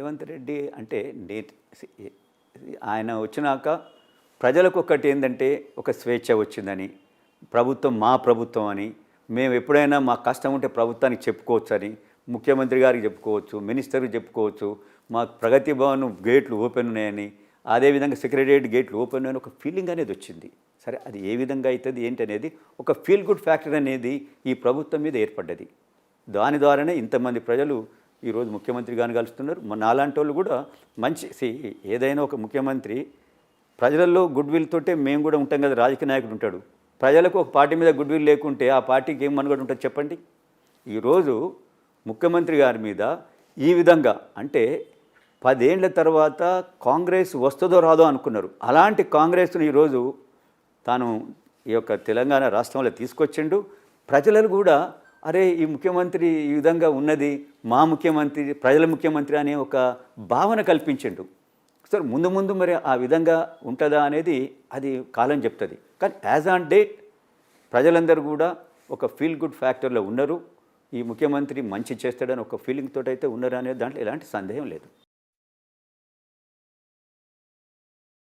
రేవంత్ రెడ్డి అంటే ఆయన వచ్చినాక ప్రజలకు ఒకటి ఏంటంటే ఒక స్వేచ్ఛ వచ్చిందని, ప్రభుత్వం మా ప్రభుత్వం అని, మేము ఎప్పుడైనా మా కష్టం ఉంటే ప్రభుత్వానికి చెప్పుకోవచ్చు అని, ముఖ్యమంత్రి గారికి చెప్పుకోవచ్చు, మినిస్టర్కి చెప్పుకోవచ్చు, మా ప్రగతి భవన్ గేట్లు ఓపెన్ ఉన్నాయని, అదేవిధంగా సెక్రటేరియట్ గేట్లు ఓపెన్ ఉన్నాయని ఒక ఫీలింగ్ అనేది వచ్చింది. సరే, అది ఏ విధంగా అవుతుంది ఏంటి అనేది ఒక ఫీల్ గుడ్ ఫ్యాక్టర్ అనేది ఈ ప్రభుత్వం మీద ఏర్పడ్డది. దాని ద్వారానే ఇంతమంది ప్రజలు ఈరోజు ముఖ్యమంత్రి గారిని కలుస్తున్నారు. నాలాంటి వాళ్ళు కూడా మంచి ఏదైనా ఒక ముఖ్యమంత్రి ప్రజలలో గుడ్ విల్ తోటే మేము కూడా ఉంటాం కదా. రాజకీయ నాయకుడు ఉంటాడు, ప్రజలకు ఒక పార్టీ మీద గుడ్ విల్ లేకుంటే ఆ పార్టీకి ఏం మనుగడ ఉంటుంది చెప్పండి. ఈరోజు ముఖ్యమంత్రి గారి మీద ఈ విధంగా అంటే 10 ఏళ్ల తర్వాత కాంగ్రెస్ వస్తుందో రాదో అనుకున్నారు. అలాంటి కాంగ్రెస్ను ఈరోజు తాను ఈ యొక్క తెలంగాణ రాష్ట్రంలో తీసుకొచ్చిండు. ప్రజలు కూడా అరే ఈ ముఖ్యమంత్రి ఈ విధంగా ఉన్నది, మా ముఖ్యమంత్రి ప్రజల ముఖ్యమంత్రి అనే ఒక భావన కల్పించిండు. సార్ ముందు ముందు మరి ఆ విధంగా ఉంటుందా అనేది అది కాలం చెప్తుంది. కానీ యాజ్ ఆన్ డేట్ ప్రజలందరూ కూడా ఒక ఫీల్ గుడ్ ఫ్యాక్టర్లో ఉన్నారు. ఈ ముఖ్యమంత్రి మంచి చేస్తాడని ఒక ఫీలింగ్ తోటి అయితే ఉన్నారు అనేది దాంట్లో ఎలాంటి సందేహం లేదు.